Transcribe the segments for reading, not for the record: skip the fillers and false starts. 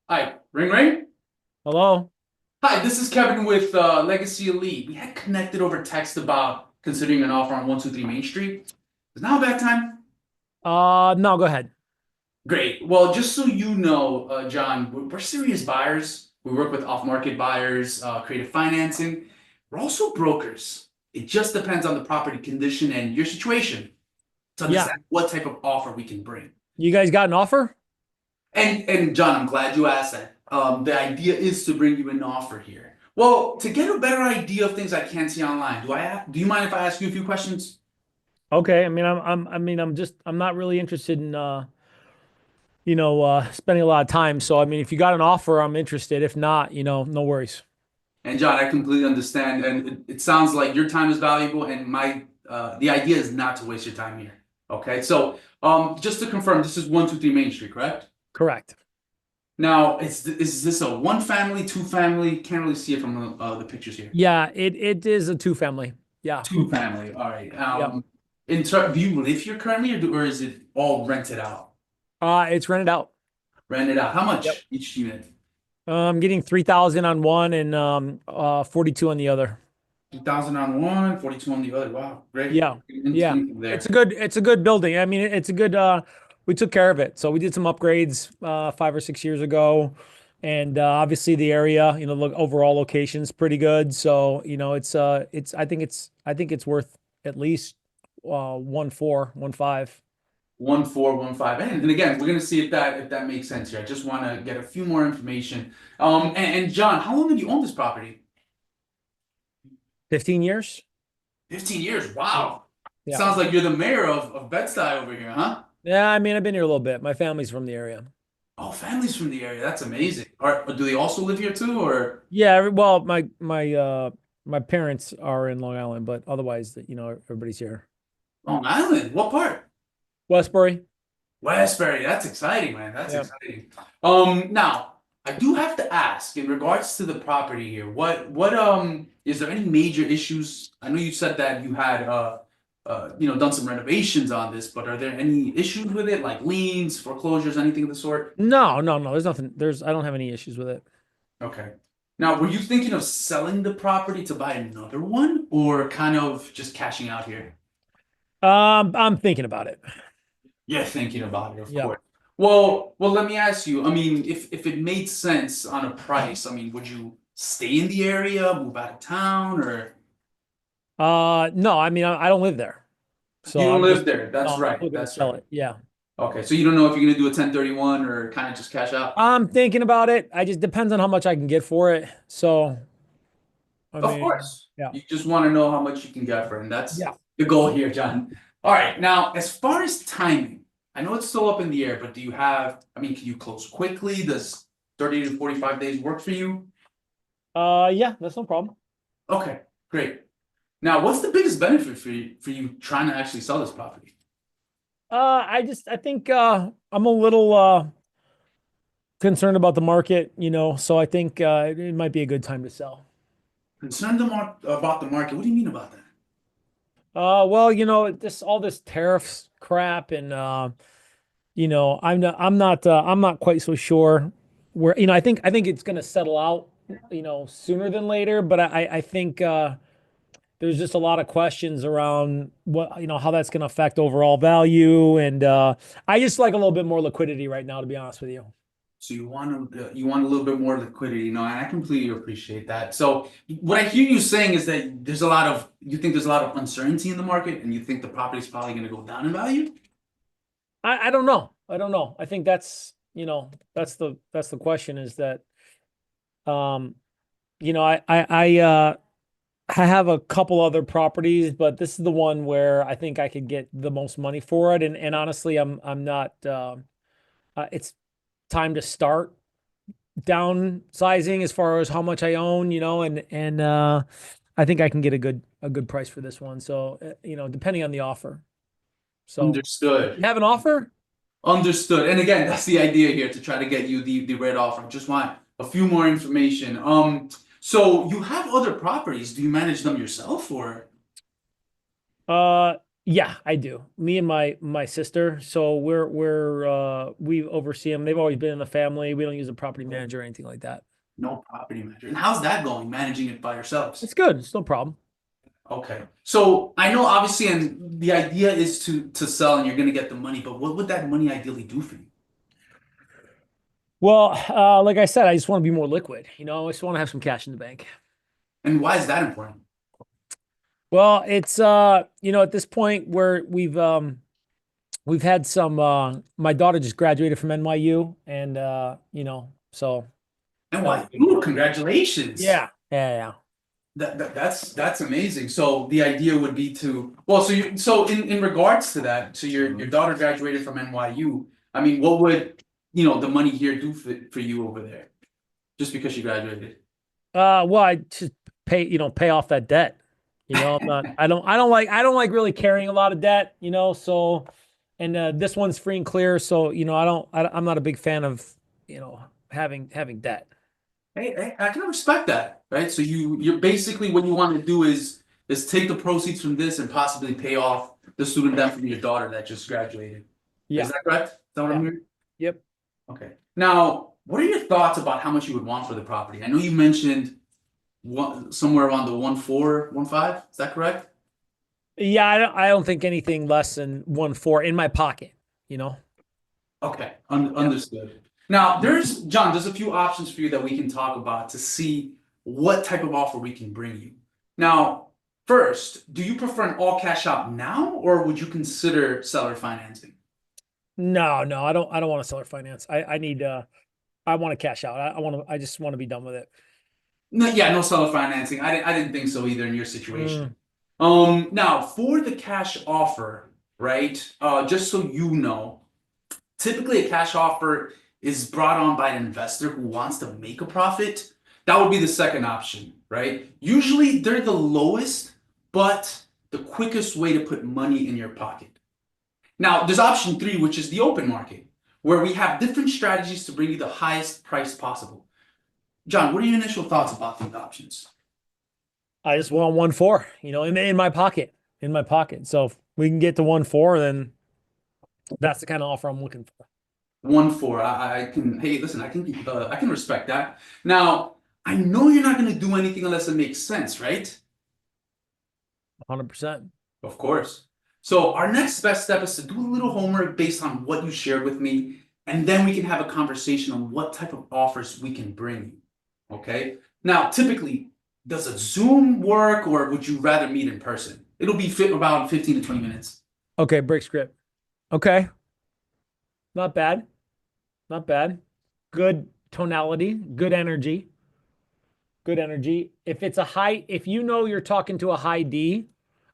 Hi, ring ring. Hello? Hi, this is Kevin with Legacy Elite. We had connected over text about considering an offer on 123 Main Street. Is now a bad time? No, go ahead. Great. Well, just so you know, John, we're serious buyers. We work with off-market buyers, creative financing. We're also brokers. It just depends on the property condition and your situation to Yeah. understand what type of offer we can bring. You guys got an offer? And John, I'm glad you asked that. The idea is to bring you an offer here. Well, to get a better idea of things I can't see online, do you mind if I ask you a few questions? Okay. I'm not really interested in spending a lot of time. So I mean, if you got an offer, I'm interested. If not, no worries. And John, I completely understand, and it sounds like your time is valuable, and my the idea is not to waste your time here. Okay, so just to confirm, this is 123 Main Street, correct? Correct. Now, is this a one family, two family? Can't really see it from the pictures here. Yeah, it is a two family. Yeah. Two family. All right. Yep. Do you live here currently, or is it all rented out? It's rented out. Rented out. How Yep. much each unit? I'm getting 3,000 on one and 42 on the other. 2,000 on one, 42 on the other. Wow, great. Yeah. Yeah. Income It's there. a good building. I mean, it's a good we took care of it. So we did some upgrades 5 or 6 years ago. And obviously the area, look overall location's pretty good. So, it's I think it's worth at least 1.4, 1.5. 1,415. And again, we're gonna see if that makes sense here. I just want to get a few more information. And John, how long have you owned this property? 15 years? 15 years. Yeah. Wow. Yeah. Sounds like you're the mayor of Bed-Stuy over here, huh? Yeah, I mean, I've been here a little bit. My family's from the area. Oh, family's from the area. That's amazing. Do they also live here too, or Yeah, well, my parents are in Long Island, but otherwise, everybody's here. Long Island? What part? Westbury. Westbury, that's exciting, man. That's Yeah. exciting. Now I do have to ask in regards to the property here. Is there any major issues? I know you said that you had done some renovations on this, but are there any issues with it, like liens, foreclosures, anything of the sort? No, no, no. There's nothing. I don't have any issues with it. Okay. Now, were you thinking of selling the property to buy another one, or kind of just cashing out here? I'm thinking about it. You're thinking about it, of Yeah. course. Well, let me ask you. I mean, if it made sense on a price, I mean, would you stay in the area, move out of town, or No, I mean, I don't live there, so you don't I'm just, live there? no, That's I'm right. looking to That's sell right. it. Yeah. Okay, so you don't know if you're gonna do a 1031 or kind of just cash out? I'm thinking about it. I just depends on how much I can get for it. So, I Of mean, course. yeah. You just want to know how much you can get for it, and that's Yeah. the goal here, John. All right, now as far as timing, I know it's still up in the air, but I mean, can you close quickly? Does 30 to 45 days work for you? Yeah, that's no problem. Okay, great. Now, what's the biggest benefit for you trying to actually sell this property? I think I'm a little concerned about the market, so I think it might be a good time to sell. Concerned about the market. What do you mean about that? Well, this all this tariffs crap and I'm not quite so sure where, I think it's going to settle out, sooner than later, but I think there's just a lot of questions around what, how that's going to affect overall value and I just like a little bit more liquidity right now, to be honest with you. So you want a little bit more liquidity, and I completely appreciate that. So what I hear you saying is that you think there's a lot of uncertainty in the market, and you think the property's probably going to go down in value. I don't know. I don't know. I think that's the question is that um you know I have a couple other properties, but this is the one where I think I could get the most money for it. And honestly, I'm not. It's time to start downsizing as far as how much I own, and I think I can get a good price for this one. So depending on the offer. So Understood. you have an offer? Understood. And again, that's the idea here to try to get you the red offer. Just want a few more information. So you have other properties. Do you manage them yourself or? Uh, Yeah, I do. Me and my sister. So we oversee them. They've always been in the family. We don't use a property manager or anything like that. No property manager. And how's that going, managing it by yourselves? It's good. It's no problem. Okay. So I know obviously, and the idea is to sell and you're gonna get the money, but what would that money ideally do for you? Well, like I said, I just want to be more liquid. I just want to have some cash in the bank. And why is that important? Well, it's at this point where we've had some my daughter just graduated from NYU and so And that was why? a big Ooh, deal. congratulations. Yeah. That's amazing. So the idea would be to well, so in regards to that, so your daughter graduated from NYU. I mean, what would the money here do for you over there just because she graduated? Well, I just pay off that debt. I don't like really carrying a lot of debt, so and this one's free and clear, so I'm not a big fan of, having debt. Hey, I can respect that, right? So you're basically what you want to do is take the proceeds from this and possibly pay off the student debt from your daughter that just graduated. Is Yeah. that correct? Is that what I'm Yeah. hearing? Yep. Okay. Now, what are your thoughts about how much you would want for the property? I know you mentioned somewhere around the 1.4, 1.5. Is that correct? Yeah, I don't think anything less than 1.4 in my pocket, you know? Okay, Yeah. understood. Now, there's a few options for you that we can talk about to see what type of offer we can bring you. Now, first, do you prefer an all cash out now, or would you consider seller financing? No, I don't want to seller finance. I want to cash out. I just want to be done with it. No, yeah, no seller financing. I didn't think so either in your situation. Mm, Now for the cash offer, right? Just so you know, typically a cash offer is brought on by an investor who wants to make a profit. That would be the second option, right? Usually they're the lowest, but the quickest way to put money in your pocket. Now, there's option three, which is the open market, where we have different strategies to bring you the highest price possible. John, what are your initial thoughts about these options? I just want 1.4, in my pocket, So if we can get to 1.4, then that's the kind of offer I'm looking for. 1.4. I can. Hey, listen. I can respect that. Now, I know you're not going to do anything unless it makes sense, right? 100%. Of course. So our next best step is to do a little homework based on what you shared with me, and then we can have a conversation on what type of offers we can bring you. Okay. Now, typically, does a Zoom work, or would you rather meet in person? It'll be fit about 15 to 20 minutes. Okay, break script. Okay. Not bad. Not bad. Good tonality, good energy. Good energy. If you're talking to a high D,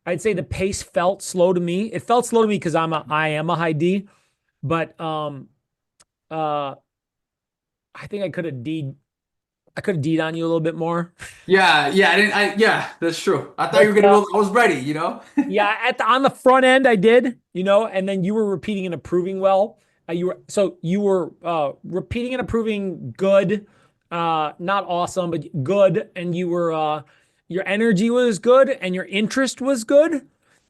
I'd say the pace felt slow to me. It felt slow to me because I am a high D, but uh I think I could have D'd on you a little bit more. Yeah, that's true. I thought you But were gonna go. I was ready. yeah, on the front end I did, and then you were repeating and approving well. You were repeating and approving good, not awesome, but good, and your energy was good and your interest was good.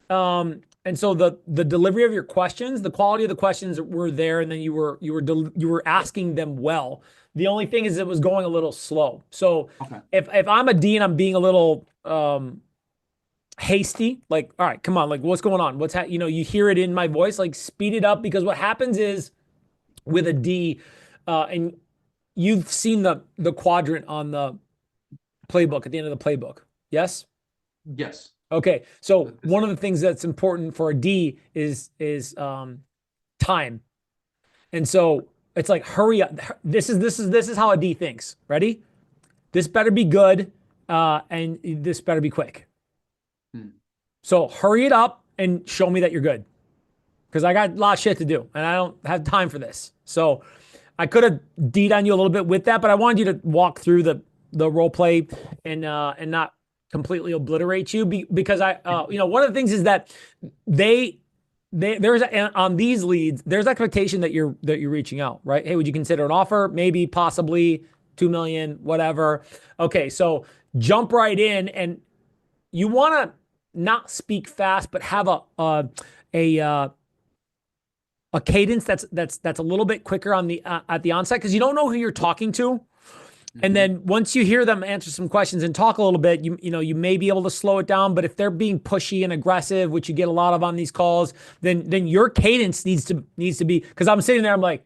And so the delivery of your questions, the quality of the questions were there, and then you were asking them well. The only thing is it was going a little slow. So Okay. if I'm a D and I'm being a little hasty, like, all right, come on, like, what's going on? You hear it in my voice, like, speed it up, because what happens is with a D, and you've seen the quadrant on the playbook at the end of the playbook. Yes. Yes. Okay. So one of the things that's important for a D is time. And so it's like, hurry up. This is how a D thinks. Ready? This better be good, and this better be quick. Hmm. So hurry it up and show me that you're good, because I got a lot of shit to do and I don't have time for this. So I could have D'd on you a little bit with that, but I wanted you to walk through the role play and not completely obliterate you, because one of the things is that there's on these leads, there's expectation that you're reaching out, right? Hey, would you consider an offer? Maybe, possibly, 2 million, whatever. Okay, so jump right in, and you want to not speak fast, but have a a cadence that's a little bit quicker on the at the onset because you don't know who you're talking to. And Mhm. then once you hear them answer some questions and talk a little bit, you know you may be able to slow it down. But if they're being pushy and aggressive, which you get a lot of on these calls, then your cadence needs to be because I'm sitting there, I'm like,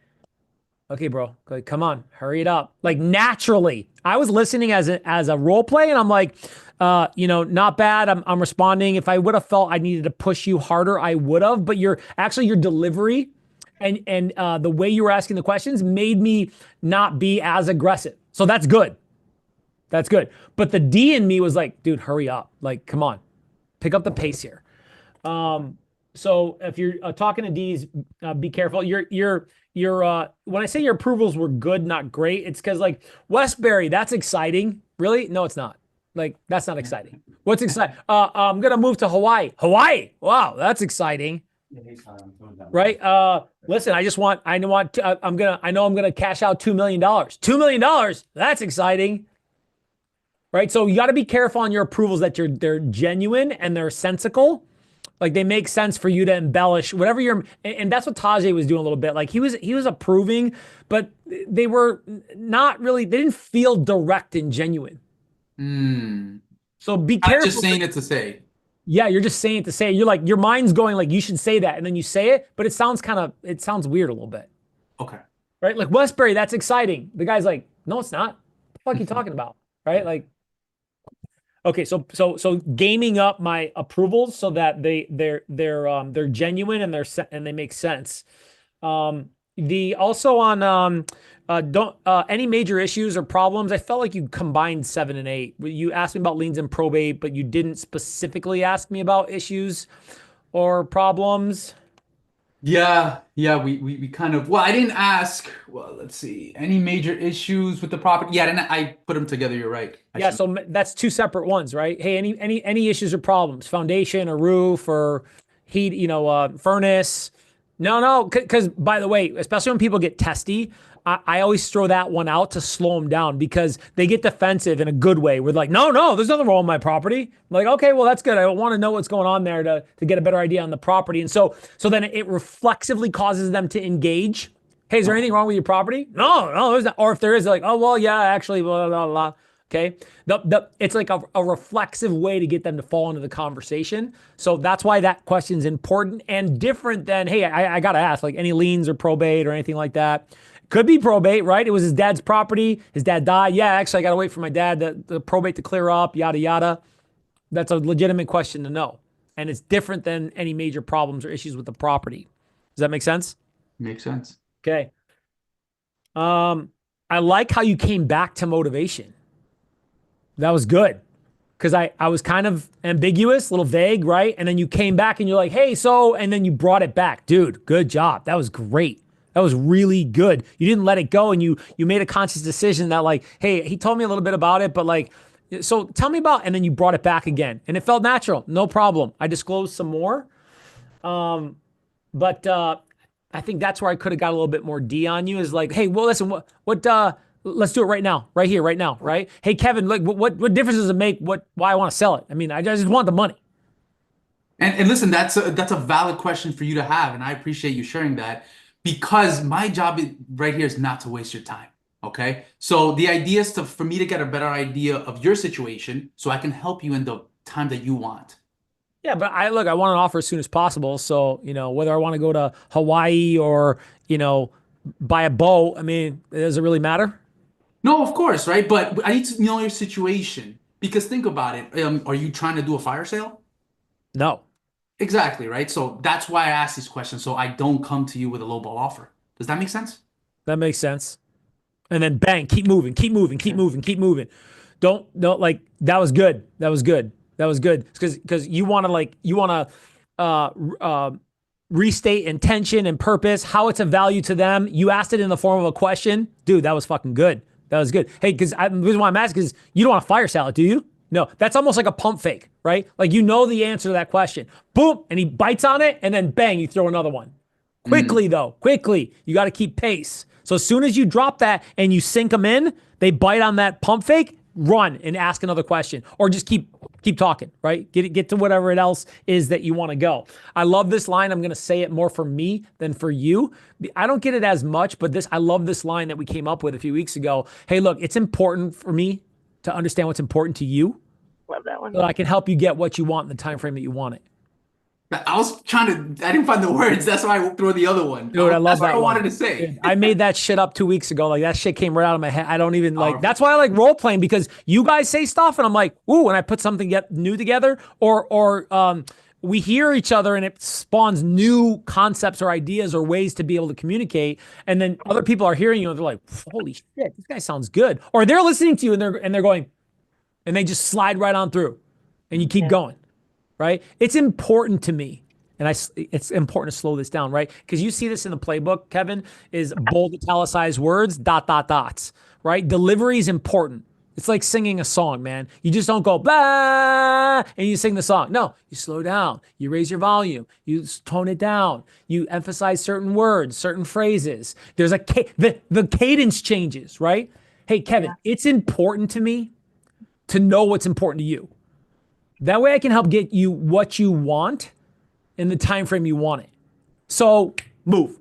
okay, bro, like, come on, hurry it up. Like naturally, I was listening as a role play, and I'm like, not bad. I'm responding. If I would have felt I needed to push you harder, I would have. But your delivery and the way you were asking the questions made me not be as aggressive. So that's good. That's good. But the D in me was like, dude, hurry up. Like, come on, pick up the pace here. Um, so if you're talking to D's, be careful. When I say your approvals were good, not great, it's because like Westbury, that's exciting. Really? No, it's not. Like that's not exciting. What's exciting? I'm gonna move to Hawaii. Hawaii. Wow, that's exciting, right? Listen, I know I'm gonna cash out $2 million. $2 million. That's exciting, right? So you got to be careful on your approvals that they're genuine and they're sensical. Like they make sense for you to embellish whatever and that's what Tajay was doing a little bit. Like he was approving, but they were not really, they didn't feel direct and genuine. Mm. So be Not just careful. saying it to say. Yeah, you're just saying it to say it. You're like, your mind's going like, you should say that. And then you say it, but it sounds weird a little bit, Okay. right? Like Westbury, that's exciting. The guy's like, no, it's not. What the fuck are you talking about? Right? Like, okay, so gaming up my approvals so that they're genuine and they make sense. The also on don't any major issues or problems. I felt like you combined 7 and 8. You asked me about liens and probate, but you didn't specifically ask me about issues or problems. Yeah, we kind of, well, I didn't ask, well, let's see, any major issues with the property? Yeah, and I put them together, you're right. I Yeah, should. so that's two separate ones, right? Hey, any issues or problems? Foundation or roof or heat, furnace? No, because by the way, especially when people get testy, I always throw that one out to slow them down because they get defensive in a good way. We're like, no, there's nothing wrong with my property. I'm like, okay, well that's good. I want to know what's going on there to get a better idea on the property, and so then it reflexively causes them to engage. Hey, is there anything wrong with your property? No, there's not. Or if there is, they're like, oh well, yeah, actually, blah blah blah. Okay. It's like a reflexive way to get them to fall into the conversation. So that's why that question's important and different than, hey, I got to ask, like any liens or probate or anything like that. Could be probate, right? It was his dad's property. His dad died. Yeah, actually, I got to wait for my dad, the probate to clear up, yada, yada. That's a legitimate question to know. And it's different than any major problems or issues with the property. Does that make sense? Makes sense. Okay. I like how you came back to motivation. That was good because I was kind of ambiguous, a little vague, right? And then you came back and you're like, hey, so, and then you brought it back. Dude, good job. That was great. That was really good. You didn't let it go and you made a conscious decision that like, hey, he told me a little bit about it, but like, so tell me about, and then you brought it back again and it felt natural. No problem. I disclosed some more. But I think that's where I could have got a little bit more D on you is like, hey, well, listen, let's do it right now, right here, right now, right? Hey, Kevin, like, what difference does it make? Why I want to sell it? I mean, I just want the money. And listen, that's a valid question for you to have, and I appreciate you sharing that because my job right here is not to waste your time. Okay, so the idea is for me to get a better idea of your situation, so I can help you in the time that you want. Yeah, but I want an offer as soon as possible. So, whether I want to go to Hawaii or, buy a boat, I mean, does it really matter? No, of course, right? But I need to know your situation because think about it. Are you trying to do a fire sale? No. Exactly, right? So that's why I ask these questions, so I don't come to you with a lowball offer. Does that make sense? That makes sense. And then bang, keep moving, keep moving, keep moving, keep moving. Don't like that was good. That was good. That was good. Because you want to restate intention and purpose, how it's a value to them. You asked it in the form of a question. Dude, that was fucking good. That was good. Hey, because the reason why I'm asking is you don't want a fire salad, do you? No, that's almost like a pump fake, right? Like you know the answer to that question. Boom, and he bites on it, and then bang, you throw another one. Quickly, though, quickly. You got to keep pace. So as soon as you drop that and you sink them in, they bite on that pump fake, run and ask another question, or just keep talking, right? Get to whatever it else is that you want to go. I love this line. I'm going to say it more for me than for you. I don't get it as much, but I love this line that we came up with a few weeks ago. Hey, look, it's important for me to understand what's important to you, Love that one. so I can help you get what you want in the time frame that you want it. I was trying to, I didn't find the words. That's why I threw the other one. Dude, I love That's what that I one. wanted to say. Dude, I made that shit up 2 weeks ago. Like that shit came right out of my head. I don't even like. Powerful. That's why I like role playing, because you guys say stuff and I'm like, ooh, when I put something new together, or we hear each other and it spawns new concepts or ideas or ways to be able to communicate. And then other people are hearing you and they're like, holy shit, this guy sounds good. Or they're listening to you and they're going, and they just slide right on through, and you keep going, right? It's important to me. And it's important to slow this down, right? Because you see this in the playbook, Kevin, is bold italicized words, ... right? Delivery is important. It's like singing a song, man. You just don't go blah and you sing the song. No, you slow down. You raise your volume. You tone it down. You emphasize certain words, certain phrases. There's the cadence changes, right? Hey, Kevin, it's important to me to know what's important to you. That way I can help get you what you want in the time frame you want it. So move.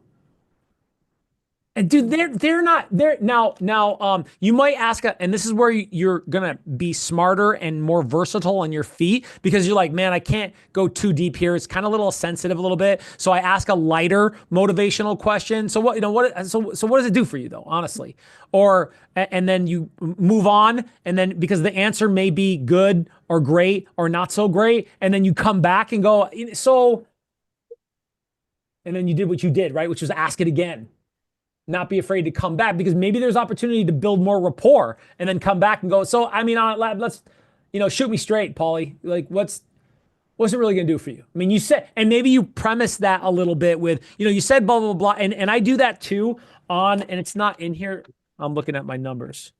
And dude, they're not there now. You might ask, and this is where you're gonna be smarter and more versatile on your feet, because you're like, man, I can't go too deep here. It's kind of a little sensitive, a little bit. So I ask a lighter motivational question. So what does it do for you though, honestly? Or and then you move on, and then because the answer may be good or great or not so great, and then you come back and go, so, and then you did what you did, right? Which was ask it again. Not be afraid to come back, because maybe there's opportunity to build more rapport and then come back and go, so, I mean, let's, shoot me straight, Pauly. Like, what's it really going to do for you? I mean, you said, and maybe you premise that a little bit with, you said blah, blah, blah. And I do that too and it's not in here. I'm looking at my numbers.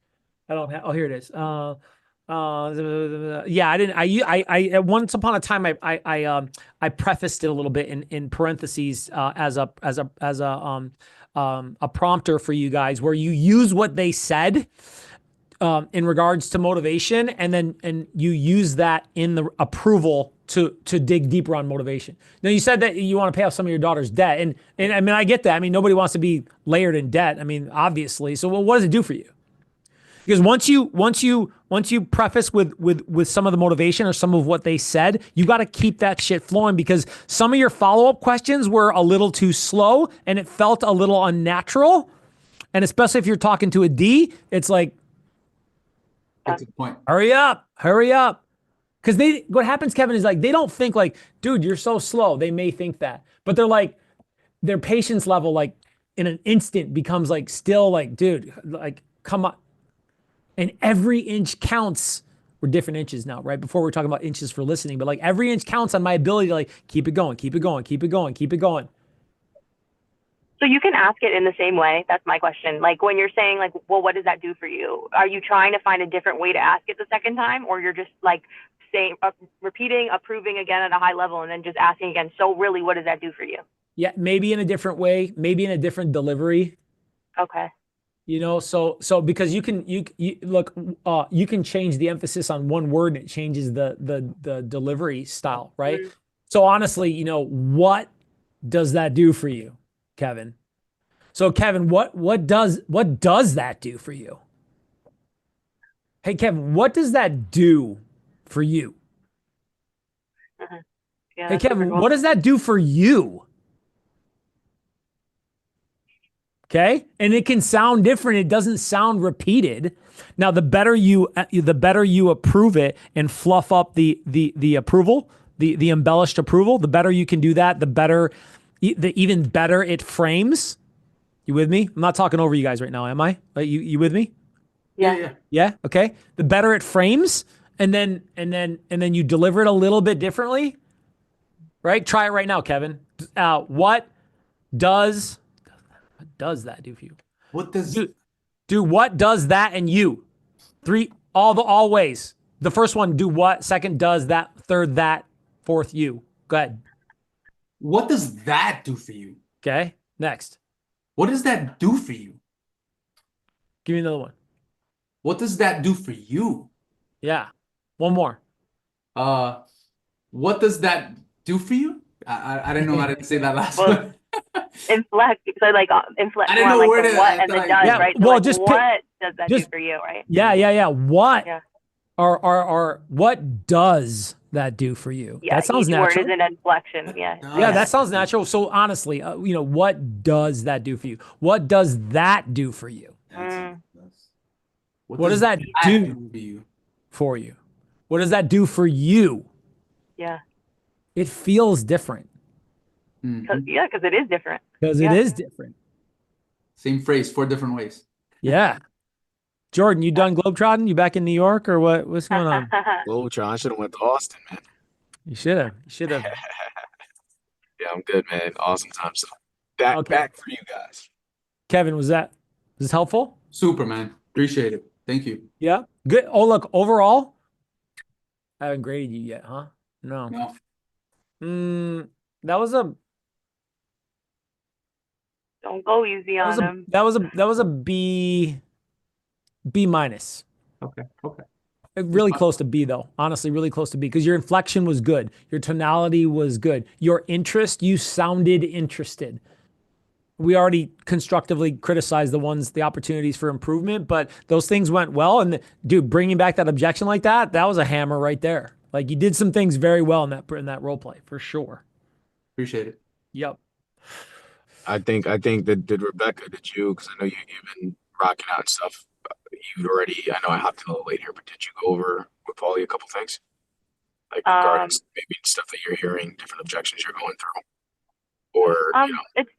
I don't have, oh, here it is. Yeah, I once upon a time, I prefaced it a little bit in parentheses, as a prompter for you guys, where you use what they said in regards to motivation, and you use that in the approval to dig deeper on motivation. Now, you said that you want to pay off some of your daughter's debt, and I mean, I get that. I mean, nobody wants to be layered in debt. I mean, obviously. So, what does it do for you? Because once you preface with some of the motivation or some of what they said, you got to keep that shit flowing, because some of your follow-up questions were a little too slow and it felt a little unnatural. And especially if you're talking to a D, it's like, That's a good point. hurry up. Because what happens, Kevin, is like, they don't think like, dude, you're so slow. They may think that, but they're like, their patience level, like in an instant becomes like, still like, dude, like, come on. And every inch counts. We're different inches now, right? Before we we're talking about inches for listening, but like every inch counts on my ability to like keep it going. So you can ask it in the same way. That's my question. Like when you're saying like, well, what does that do for you? Are you trying to find a different way to ask it the second time, or you're just like saying, repeating, approving again at a high level, and then just asking again? So really, what does that do for you? Yeah, maybe in a different way, maybe in a different delivery. Okay. So because you look, you can change the emphasis on one word and it changes the delivery style, right? Mm-hmm. So honestly, what does that do for you, Kevin? So Kevin, what does that do for you? Hey Kevin, what does that do for you? Mm-hmm. Yeah, hey Kevin, what does that do for you? Okay. And it can sound different. It doesn't sound repeated. Now, the better you approve it and fluff up the approval, the embellished approval, the better you can do that, the even better it frames. You with me? I'm not talking over you guys right now, am I? You with me? Yeah. Okay. The better it frames, and then you deliver it a little bit differently. Right? Try it right now, Kevin. What does that do for you? What does what does that and you? Three, all ways. The first one, do what? Second, does that. Third, that. Fourth, you. Go ahead. What does that do for you? Okay. Next. What does that do for you? Give me another one. What does that do for you? Yeah. One more. What does that do for you? I didn't know how to say that last Well, one. inflect. So like inflect I more didn't on know like where the to. what I and thought the I. does, Yeah. right? So Well, like just pick, what does that do just, for you, right? yeah. What Yeah. what does that do for you? Yeah. That sounds Each word is natural. an inflection. Yeah. Yeah, Does. that sounds natural. So honestly, what does that do for you? What does that do for you? That's Mm, what What does does that that do do for you? for you? What does that do for you? yeah. It feels different Mhm. Yeah, because it is different. because it Yeah. is different. Same phrase, 4 different ways. Yeah. Jordan, you done globetrotting? You back in New York or what? What's going on? Globetrotting. I should have went to Austin, man. You should have. You should have. Yeah, I'm good, man. Awesome time. So back Okay. back for you guys. Kevin, was this helpful? Super, man. Appreciate it. Thank you. Yeah. Good. Oh, look, overall, I haven't graded you yet, huh? No. No, That was a Don't go easy that was on a them. that was a B minus. okay. Really close to B though. Honestly, really close to B because your inflection was good. Your tonality was good. Your interest, you sounded interested. We already constructively criticized the opportunities for improvement, but those things went well. And dude, bringing back that objection like that was a hammer right there. Like you did some things very well in that role play for sure. Appreciate it. Yep. I think that did Rebecca, did you? Because I know you've been rocking out and stuff. You'd already. I know I hopped in a little late here, but did you go over with Paulie a couple things, like regarding Um, maybe stuff that you're hearing, different objections you're going through, or it's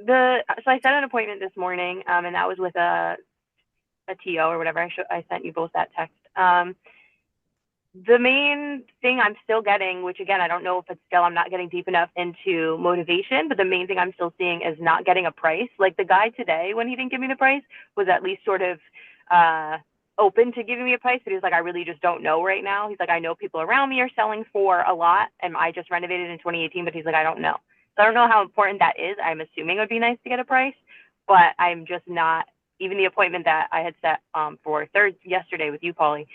so I set an appointment this morning, and that was with a TO or whatever. I sent you both that text. The main thing I'm still getting, which again, I don't know if it's still, I'm not getting deep enough into motivation, but the main thing I'm still seeing is not getting a price. Like the guy today, when he didn't give me the price, was at least sort of open to giving me a price, but he's like, I really just don't know right now. He's like, I know people around me are selling for a lot, and I just renovated in 2018, but he's like, I don't know. So I don't know how important that is. I'm assuming it would be nice to get a price, but I'm just not, even the appointment that I had set for yesterday with you, Paulie,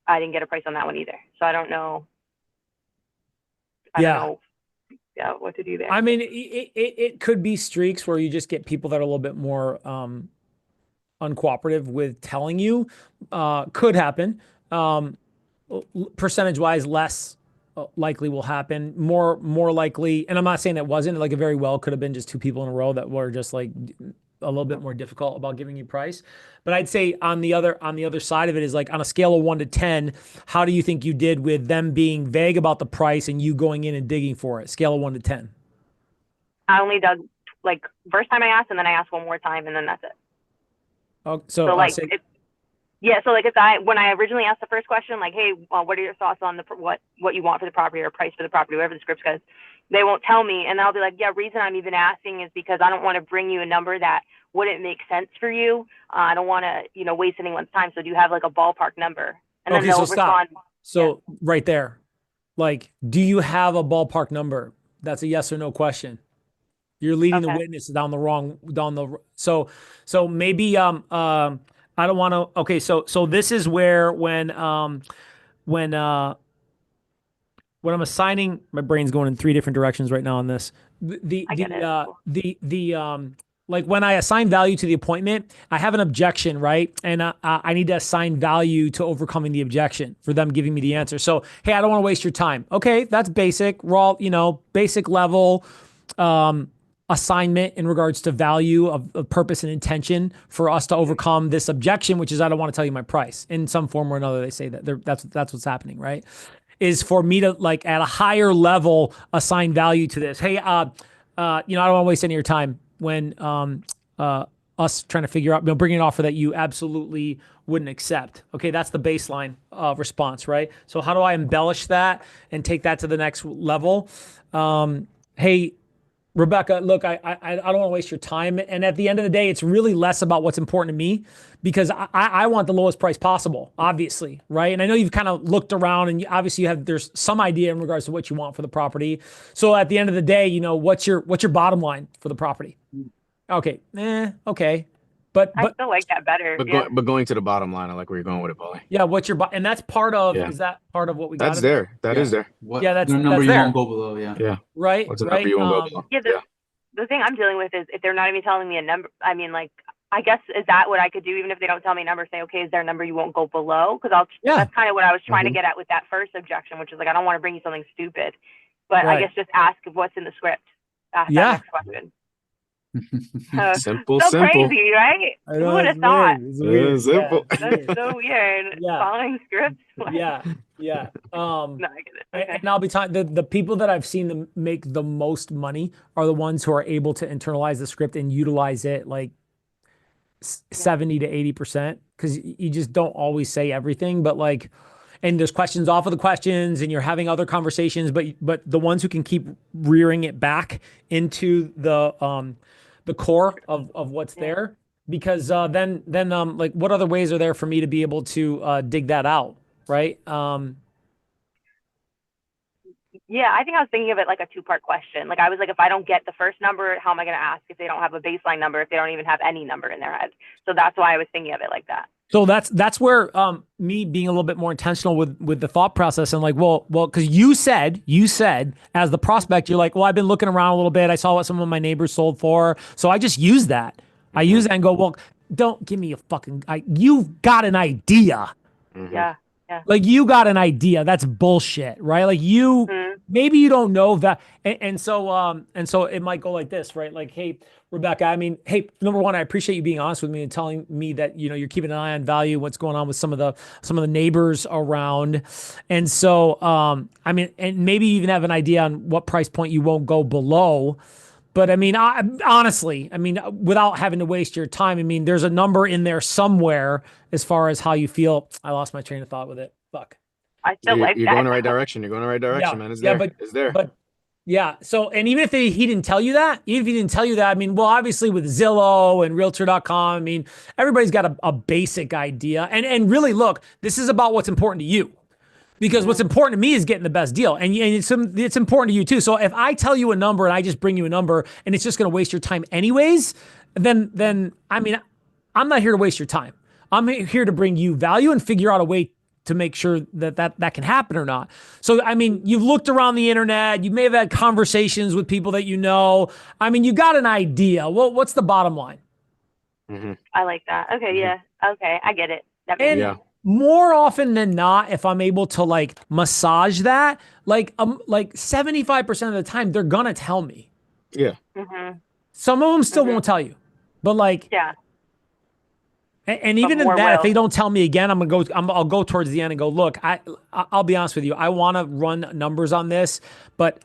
I didn't get a price on that one either. So I don't know. I don't know what to do there. I mean, it could be streaks where you just get people that are a little bit more uncooperative with telling you. Could happen. Percentage wise, less likely will happen. More likely, and I'm not saying that wasn't like it very well could have been just two people in a row that were just like a little bit more difficult about giving you price. But I'd say on the other side of it is like on a scale of 1 to 10, how do you think you did with them being vague about the price and you going in and digging for it? Scale of 1 to 10. I only dug like first time I asked, and then I asked one more time, and then that's it. Oh, So so like, so like when I originally asked the first question, like, hey, what are your thoughts on what you want for the property or price for the property, whatever the script says, they won't tell me, and I'll be like, yeah, reason I'm even asking is because I don't want to bring you a number that wouldn't make sense for you. I don't want to, waste anyone's time. So do you have like a ballpark number? And then okay, they'll so stop. respond. So right there, like, do you have a ballpark number? That's a yes or no question. You're leading the Okay. witness down so maybe I don't want to. Okay, so this is where when I'm assigning, my brain's going in three different directions right now on this. I get it. Like when I assign value to the appointment, I have an objection, right? And I need to assign value to overcoming the objection for them giving me the answer. So, hey, I don't want to waste your time. Okay, that's basic, raw, basic level assignment in regards to value of purpose and intention for us to overcome this objection, which is I don't want to tell you my price in some form or another. They say that that's what's happening, right? Is for me to like at a higher level assign value to this. Hey, I don't want to waste any of your time when us trying to figure out, bringing an offer that you absolutely wouldn't accept. Okay, that's the baseline response, right? So how do I embellish that and take that to the next level? Hey, Rebecca, look, I don't want to waste your time. And at the end of the day, it's really less about what's important to me because I want the lowest price possible, obviously, right? And I know you've kind of looked around and obviously there's some idea in regards to what you want for the property. So at the end of the day, what's your bottom line for the property? Okay. Okay. But I still like that better. But Yeah. going to the bottom line, I like where you're going with it, Pauly. yeah, what's your and that's part of Yeah. is that part of what we got? That's there. That is there. What Yeah, that's number you there. won't go below? Yeah. Yeah. Right, What's the number right. you won't go below? Yeah. The thing I'm dealing with is if they're not even telling me a number. I mean, like, I guess is that what I could do? Even if they don't tell me a number, say, okay, is there a number you won't go below? Because Yeah. that's kind of what I was trying to Mhm. get at with that first objection, which is like I don't want to bring you something stupid, but Right. I guess just ask what's in the script. Ask Yeah. that next question. Simple, So simple. crazy, right? I Who know, would it's have thought? weird. It's weird. simple. Yeah, it's That's weird. so weird. Yeah. Following scripts. Like, Yeah, yeah. No, I get it. Okay. And I'll be talking the people that I've seen them make the most money are the ones who are able to internalize the script and utilize it like 70 to 80%, because you just don't always say everything, but like, and there's questions off of the questions and you're having other conversations, but the ones who can keep rearing it back into the core of what's there, because then like what other ways are there for me to be able to dig that out, right? Yeah, I think I was thinking of it like a two-part question. Like I was like, if I don't get the first number, how am I going to ask if they don't have a baseline number, if they don't even have any number in their head? So that's why I was thinking of it like that. So that's where me being a little bit more intentional with the thought process and like, well, because you said as the prospect, you're like, well, I've been looking around a little bit. I saw what some of my neighbors sold for, so I just use that. I use that and go, well, don't give me a fucking. You've got an idea. Mhm. Yeah. Like you got an idea. That's bullshit, right? Like you, maybe you don't know that. And so it might go like this, right? Like, hey, Rebecca, I mean, hey, number one, I appreciate you being honest with me and telling me that, you know, you're keeping an eye on value, what's going on with some of the neighbors around. And so, I mean, and maybe you even have an idea on what price point you won't go below. But I mean, honestly, I mean, without having to waste your time, I mean, there's a number in there somewhere as far as how you feel. I lost my train of thought with it. Fuck. I still like You're that. going in the right direction. You're going in the right direction, man. It's there. It's there. But yeah. So, and even if he didn't tell you that, even if he didn't tell you that, I mean, well, obviously with Zillow and Realtor.com, I mean, everybody's got a basic idea. And really, look, this is about what's important to you. Because what's important to me is getting the best deal, and it's important to you too. So if I tell you a number and I just bring you a number and it's just going to waste your time anyways, then I mean, I'm not here to waste your time. I'm here to bring you value and figure out a way to make sure that can happen or not. So I mean, you've looked around the internet, you may have had conversations with people that you know. I mean, you got an idea. Well, what's the bottom line? Mhm. I like that. Okay, yeah. Okay, I get it. That makes And Yeah. more often than not, if I'm able to like massage that, like 75% of the time, they're gonna tell me. Yeah. Some of them still won't tell you, but like, Yeah. and even in more that, if will. they don't tell me again, I'll go towards the end and go, look, I'll be honest with you. I want to run numbers on this, but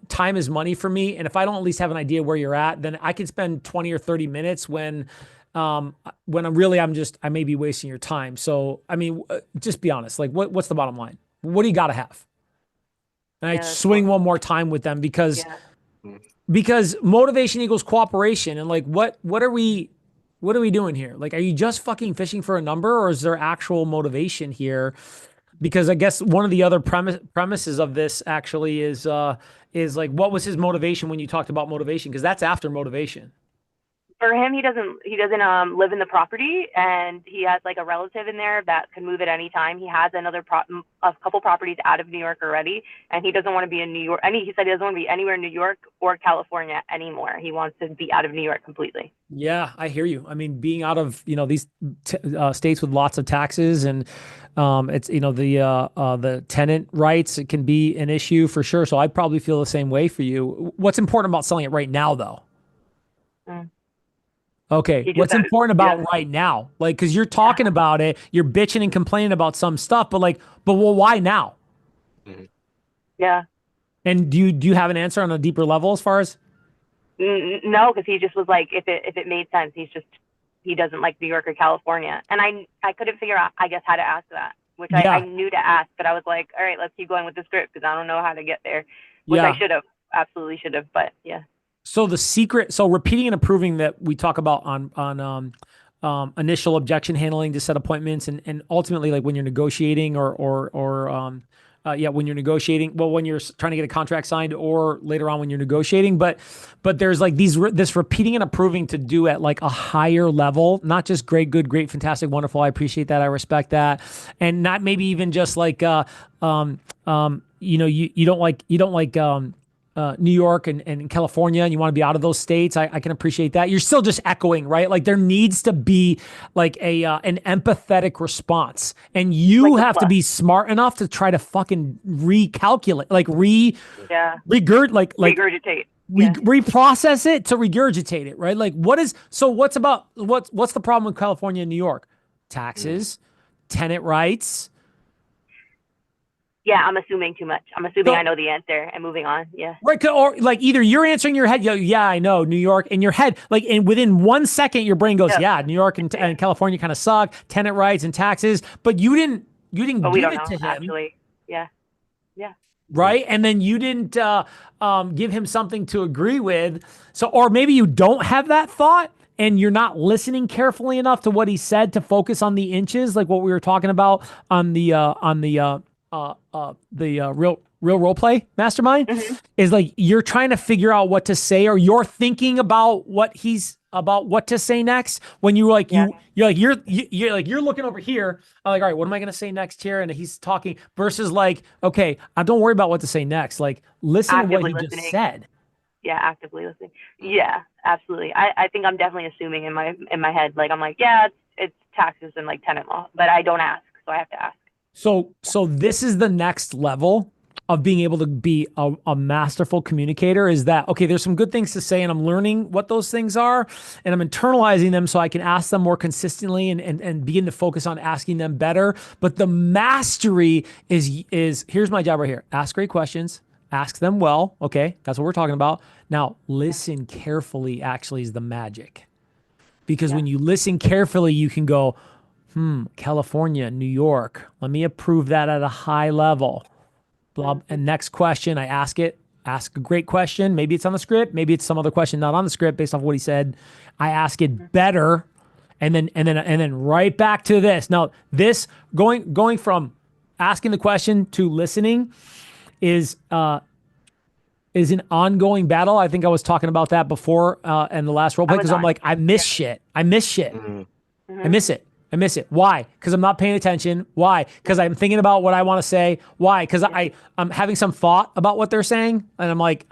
time is money for me. And if I don't at least have an idea where you're at, then I could spend 20 or 30 minutes when I may be wasting your time. So, I mean, just be honest. Like, what's the bottom line? What do you got to have? And I Yeah, that's swing one more time with them because motivation equals cooperation. And like, what are we doing here? Like, are you just fucking fishing for a number, or is there actual motivation here? Because I guess one of the other premises of this actually is like, what was his motivation when you talked about motivation? Because that's after motivation. For him, he doesn't live in the property, and he has like a relative in there that can move at any time. He has a couple properties out of New York already, and he doesn't want to be in New York. He said he doesn't want to be anywhere in New York or California anymore. He wants to be out of New York completely. Yeah, I hear you. I mean, being out of, these states with lots of taxes and it's, the tenant rights, it can be an issue for sure. So I probably feel the same way for you. What's important about selling it right now though? Okay. What's important about right now? Like, cause you're talking about it, you're bitching and complaining about some stuff, but why now? Yeah. And do you have an answer on a deeper level as far as? No, because he just was like, if it made sense, he doesn't like New York or California, and I couldn't figure out, I guess, how to ask that, which I knew to ask, but I was like, all right, let's keep going with the script because I don't know how to get there, which I should have, absolutely should have, but yeah. So the secret, so repeating and approving that we talk about on initial objection handling to set appointments and ultimately like when you're negotiating or when you're negotiating, well, when you're trying to get a contract signed or later on when you're negotiating, but there's like this repeating and approving to do at like a higher level, not just great, good, great, fantastic, wonderful. I appreciate that. I respect that. And not maybe even just like, you don't like, New York and California, and you want to be out of those states. I can appreciate that. You're still just echoing, right? Like there needs to be like an empathetic response, and you Like a have to plus. be smart enough to try to fucking recalculate, like Yeah. regurgitate, Yeah. reprocess it to regurgitate it, right? Like what's the problem with California and New York? Taxes, tenant rights. Yeah, I'm assuming too much. I'm assuming So- I know the answer and moving on. Yeah. Right, or like either you're answering your head, yeah, I know New York, in your head, like, and within 1 second, your brain goes, Yep. yeah, New York and California kind of suck, tenant rights and taxes, but you didn't But we give don't it know, to him, actually. Yeah. right? And then you didn't give him something to agree with, so, or maybe you don't have that thought, and you're not listening carefully enough to what he said to focus on the inches, like what we were talking about on the real role play mastermind, is like you're trying to figure out what to say, or you're thinking about what to say next when you're like Yeah. you're looking over here. I'm like, all right, what am I going to say next here? And he's talking versus like, okay, don't worry about what to say next. Like listen to what Actively he just listening. said. Yeah, actively listening. Yeah, absolutely. I think I'm definitely assuming in my head, like I'm like, yeah, it's taxes and like tenant law, but I don't ask, so I have to ask. So this is the next level of being able to be a masterful communicator, is that, okay, there's some good things to say and I'm learning what those things are and I'm internalizing them so I can ask them more consistently and begin to focus on asking them better. But the mastery is here's my job right here. Ask great questions, ask them well. Okay. That's what we're talking about. Now listen carefully actually is the magic, because when you listen carefully, you can go, California, New York, let me approve that at a high level. Blah. And next question, I ask a great question. Maybe it's on the script. Maybe it's some other question not on the script based off what he said. I ask it better. And then right back to this. Now, this going from asking the question to listening is an ongoing battle. I think I was talking about that before in the last role play, because I'm like, I miss shit. I miss shit. I miss it. I miss it. Why? Because I'm not paying attention. Why? Because I'm thinking about what I want to say. Why? Because I'm having some thought about what they're saying, and I'm like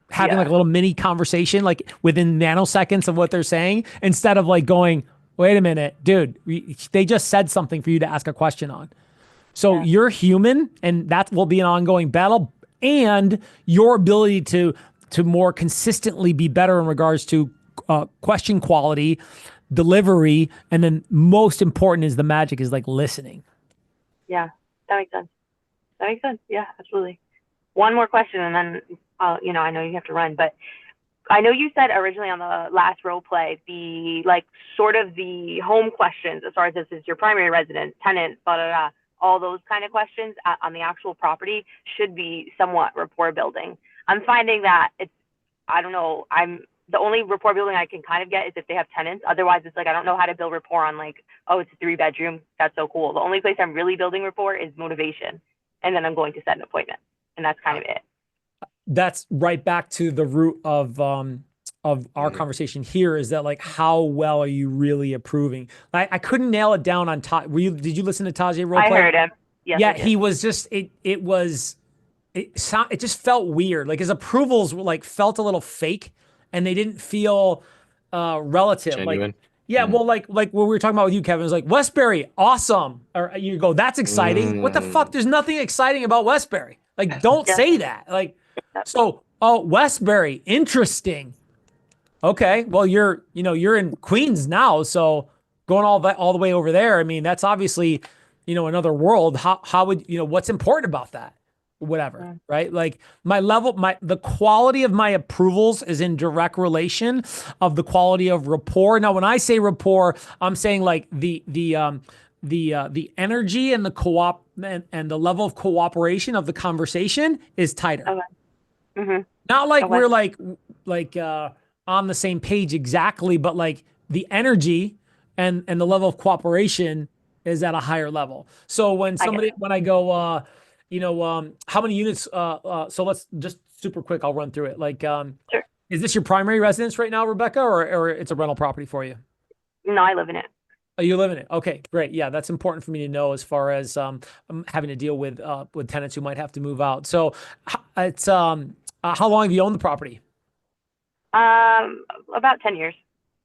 having like a little mini conversation like within nanoseconds of what they're saying, instead of like going, wait a minute, dude, they just said something for you to ask a question on. So you're human, and that will be an ongoing battle, and your ability to more consistently be better in regards to question quality, delivery, and then most important is the magic is like listening. Yeah, that makes sense. Yeah, absolutely. One more question, and then I know you have to run, but I know you said originally on the last role play, the like sort of the home questions, as far as this is your primary residence, tenant, blah, blah, blah, all those kind of questions on the actual property should be somewhat rapport building. I'm finding that I don't know, the only rapport building I can kind of get is if they have tenants. Otherwise, it's like I don't know how to build rapport on like, oh, it's a 3-bedroom. That's so cool. The only place I'm really building rapport is motivation. And then I'm going to set an appointment. And that's kind of it. That's right back to the root of our conversation here, is that like, how well are you really approving? I couldn't nail it down on Taj. Did you listen to Tajay role play? I heard him. Yes, Yeah, he was just, it just felt weird. Like his approvals were like, felt a little fake, and they didn't feel relative. Genuine. Like, yeah, well, like what we were talking about with you, Kevin, it was like, Westbury, awesome. Or you go, that's exciting. What the fuck? There's nothing exciting about Westbury. Like, don't say that. Like, so, Westbury, interesting. Okay, well, you're in Queens now, so going all the way over there, I mean, that's obviously, another world. How would, what's important about that? Whatever, right? Like the quality of my approvals is in direct relation of the quality of rapport. Now, when I say rapport, I'm saying like the energy and the and the level of cooperation of the conversation is tighter. Okay. Mm-hmm. Not like we're like on the same page exactly, but like the energy and the level of cooperation is at a higher level. So when I go, how many units, so let's just super quick, I'll run through it. Like, Sure. is this your primary residence right now, Rebecca, or it's a rental property for you? No, I live in it. Oh, you live in it. Okay, great. Yeah, that's important for me to know as far as having to deal with tenants who might have to move out. So it's how long have you owned the property? About 10 years.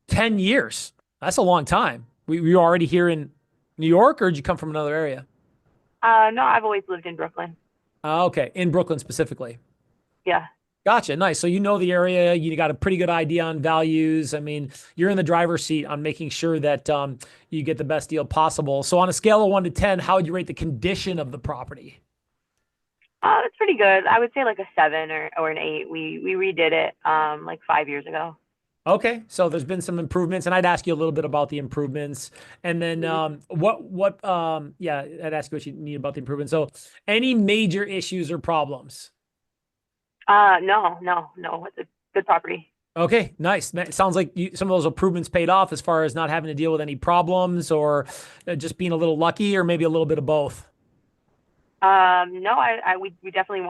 10 years. That's a long time. Were you already here in New York, or did you come from another area? No, I've always lived in Brooklyn. Okay, in Brooklyn specifically. Yeah. Gotcha. Nice. So you know the area. You got a pretty good idea on values. I mean, you're in the driver's seat on making sure that you get the best deal possible. So on a scale of 1 to 10, how would you rate the condition of the property? It's pretty good. I would say like a 7 or an 8. We redid it like 5 years ago. Okay, so there's been some improvements, and I'd ask you a little bit about the improvements, and then I'd ask you what you need about the improvements. So, any major issues or problems? No. It's a good property. Okay, nice. It sounds like some of those improvements paid off as far as not having to deal with any problems, or just being a little lucky, or maybe a little bit of both. No, we definitely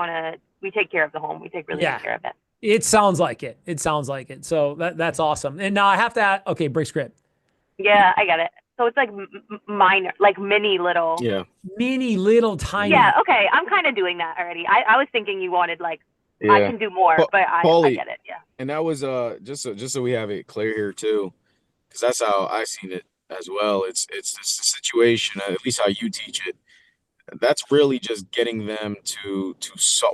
we take care of the home. We take really good care of it. It sounds like it. It sounds like it. So that's awesome. And now I have to add, okay, break script. Yeah, I get it. So it's like minor, like mini little. Yeah. Mini little tiny. Yeah, okay. I'm kind of doing that already. I was thinking you wanted like, Yeah. I can do more, but I get it. Yeah. And that was just so we have it clear here too, because that's how I seen it as well. It's just a situation, at least how you teach it. That's really just getting them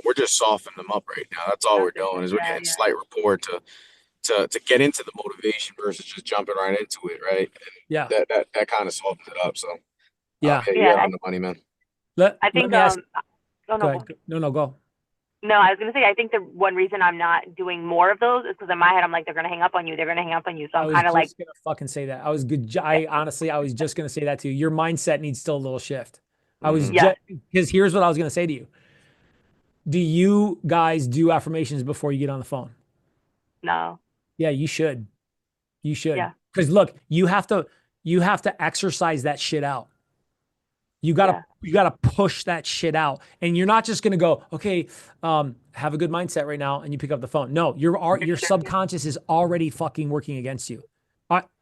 we're just softening them up right now. That's all we're doing is we're getting slight rapport to get into the motivation versus just jumping right into it, right? And Yeah. That kind of softens it up. So yeah, you got on the money, man. I think go ahead. No, go. No, I was gonna say I think the one reason I'm not doing more of those is because in my head I'm like they're gonna hang up on you. They're gonna hang up on you. So I'm kind of like gonna fucking say that. I was good. I honestly was just gonna say that to you. Your mindset needs still a little shift. I was because here's what I was gonna say to you. Do you guys do affirmations before you get on the phone? No. Yeah, you should. You should. Yeah. Because look, you have to exercise that shit out. You gotta push that shit out. And you're not just gonna go, okay, have a good mindset right now, and you pick up the phone. No, your subconscious is already fucking working against you.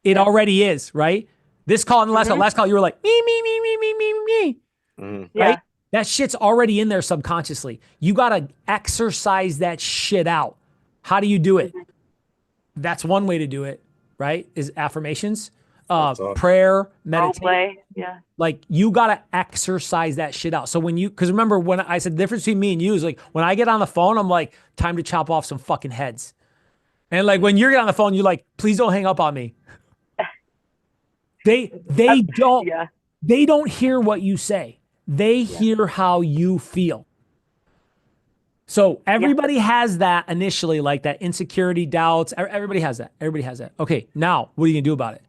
It already is, right? This call and the last call, you were like, me. Right? That shit's already in there subconsciously. You gotta exercise that shit out. How do you do it? That's one way to do it, right? Is affirmations, prayer, meditation. Yeah. Like you gotta exercise that shit out. So because remember when I said the difference between me and you is like when I get on the phone, I'm like, time to chop off some fucking heads. And like when you're on the phone, you're like, please don't hang up on me. They don't hear what you say. They hear how you feel. So everybody has that initially, like that insecurity, doubts. Everybody has that. Everybody has that. Okay, now what are you gonna do about it?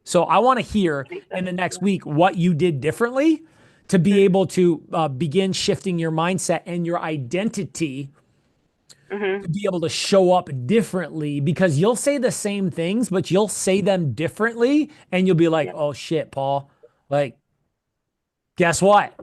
So I want to hear in the next week what you did differently to be able to begin shifting your mindset and your identity to be able to show up differently, because you'll say the same things, but you'll say them differently, and you'll be like, oh shit, Paul, like, guess what?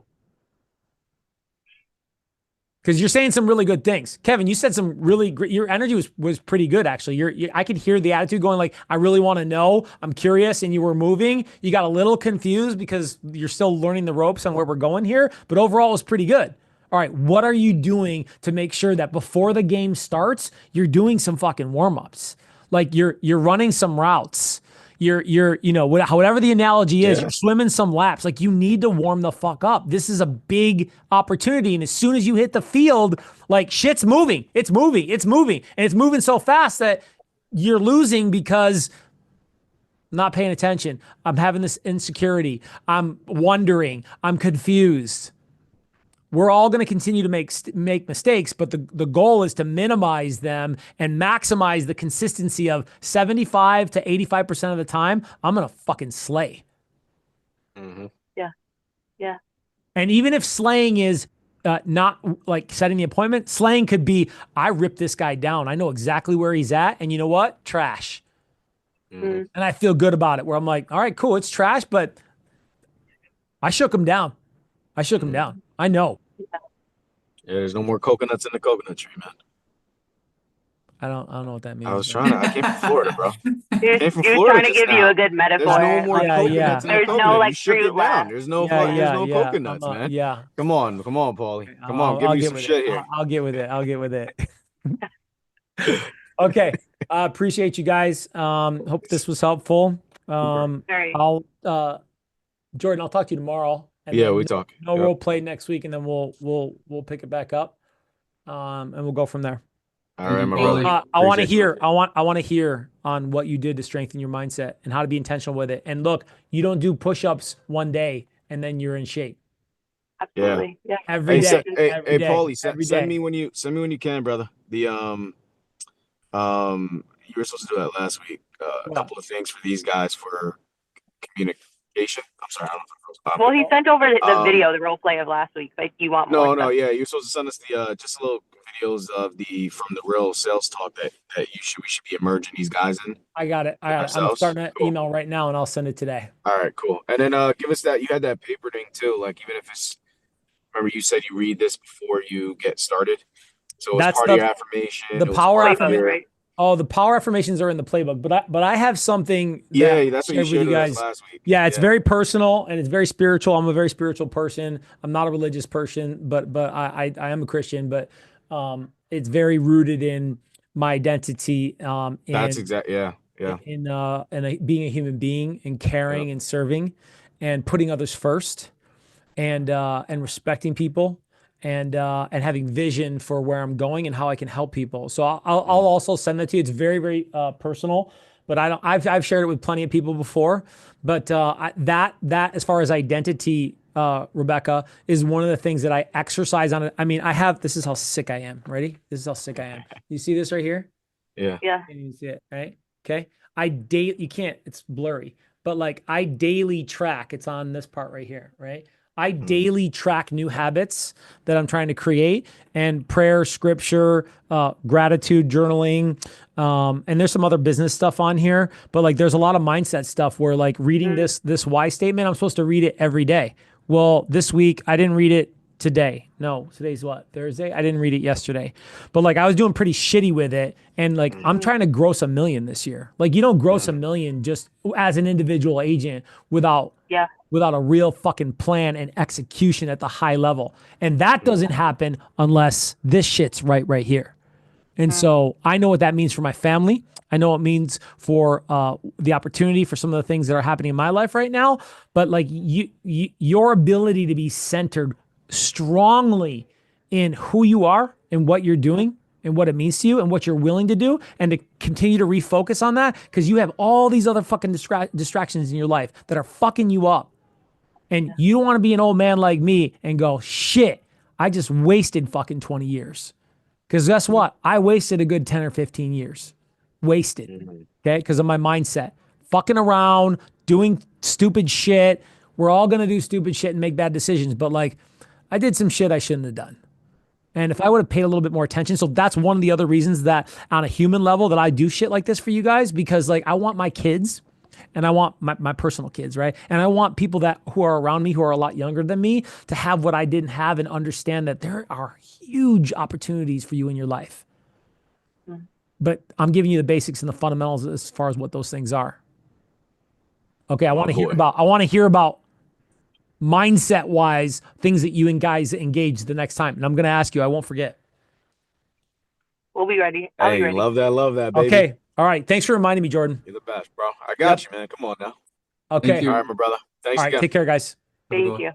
Because you're saying some really good things. Kevin, you said some really great, your energy was pretty good, actually. I could hear the attitude going like, I really want to know. I'm curious. And you were moving. You got a little confused because you're still learning the ropes on where we're going here. But overall, it was pretty good. All right, what are you doing to make sure that before the game starts, you're doing some fucking warm-ups? Like you're running some routes. You're whatever the analogy is, you're swimming some laps. Like you need to warm the fuck up. This is a big opportunity. And as soon as you hit the field, like shit's moving. It's moving. And it's moving so fast that you're losing because I'm not paying attention. I'm having this insecurity. I'm wondering. I'm confused. We're all going to continue to make mistakes, but the goal is to minimize them and maximize the consistency of 75 to 85% of the time. I'm going to fucking slay. Mm-hmm. Yeah. And even if slaying is not like setting the appointment, slaying could be, I ripped this guy down. I know exactly where he's at. And you know what? Trash. Mm-hmm. And I feel good about it, where I'm like, all right, cool. It's trash, but I shook him down. I know. Yeah, there's no more coconuts in the coconut tree, man. I don't know what that means. I was but- trying to. I came from Florida, bro. He Came from was Florida trying to just give you now. a good There's no metaphor. more Yeah, yeah. coconuts in the There's no, coconut. like, You shook fruit it down. left. There's no Yeah, there's yeah, no yeah. coconuts, man. Yeah. Come on, Paulie. Come on, I'll give me get some with shit it. here. I'll get with it. I'll get with it. Okay. I appreciate you guys. Hope this was helpful. Very. I'll Jordan, I'll talk to you tomorrow. And Yeah, then we talk. no Yep. role play next week, and then we'll pick it back up. And we'll go from there. All Thank right, you, my Paulie. brother. I want to Appreciate you. hear. I want to hear on what you did to strengthen your mindset and how to be intentional with it. And look, you don't do push-ups one day and then you're in shape. Absolutely. Yeah. Every Hey, day. hey, Paulie, every send day. me when you can, brother. The you were supposed to do that last week. A What? couple of things for these guys for communication. I'm sorry, I don't know if it was Well, he sent over the Um, video, the role play of last week, but you want more No, stuff. yeah, you're supposed to send us the just little videos of from the real sales talk that we should be emerging these guys in. I got it. I'm Ourselves? starting an Cool. email right now, and I'll send it today. All right, cool. And then give us that. You had that paper thing too. Like even if it's, remember you said you read this before you get started. So it was That's part of your affirmation. the it was power part of Playbook, affirmation. right? Oh, the power affirmations are in the playbook, but I have something that Yeah, that's what I you shared with shared you with us guys. last week. Yeah, it's very personal and it's very spiritual. I'm a very spiritual person. I'm not a religious person, but I am a Christian. But it's very rooted in my identity. That's exactly yeah. in being a human being and caring and serving, and putting others first, and respecting people, and having vision for where I'm going and how I can help people. So I'll also send that to you. It's very, very personal, but I've shared it with plenty of people before. But that as far as identity, Rebecca, is one of the things that I exercise on it. I mean, this is how sick I am. Ready? This is how sick I am. You see this right here? Yeah. Yeah. And you see it, right? Okay. You can't, it's blurry, but like I daily track, it's on this part right here, right? I daily track new habits that I'm trying to create, and prayer, scripture, gratitude journaling. And there's some other business stuff on here, but like there's a lot of mindset stuff where like reading this why statement, I'm supposed to read it every day. Well, this week I didn't read it today. No, today's what? Thursday? I didn't read it yesterday. But like I was doing pretty shitty with it. And like I'm trying to gross $1 million this year. Like you don't gross $1 million just as an individual agent without a real fucking plan and execution at the high level. And that doesn't happen unless this shit's right here. And so I know what that means for my family. I know what it means for the opportunity for some of the things that are happening in my life right now. But like your ability to be centered strongly in who you are and what you're doing and what it means to you and what you're willing to do, and to continue to refocus on that, because you have all these other fucking distractions in your life that are fucking you up. And you don't want to be an old man like me and go, shit, I just wasted fucking 20 years. Because guess what? I wasted a good 10 or 15 years. Wasted. Okay? Because of my mindset. Fucking around, doing stupid shit. We're all going to do stupid shit and make bad decisions. But like, I did some shit I shouldn't have done. And if I would have paid a little bit more attention, so that's one of the other reasons that on a human level that I do shit like this for you guys, because like I want my kids, and I want my personal kids, right? And I want people who are around me who are a lot younger than me to have what I didn't have, and understand that there are huge opportunities for you in your life. But I'm giving you the basics and the fundamentals as far as what those things are. Okay, I want to hear about mindset wise things that you and guys engage the next time. And I'm going to ask you, I won't forget. We'll be ready. I'll be Hey, ready. love that, baby. Okay. All right. Thanks for reminding me, Jordan. You're the best, bro. I got you, man. Come on now. Okay. Thank you. All right, my brother. Thanks All right. again. Take care, guys. Thank you.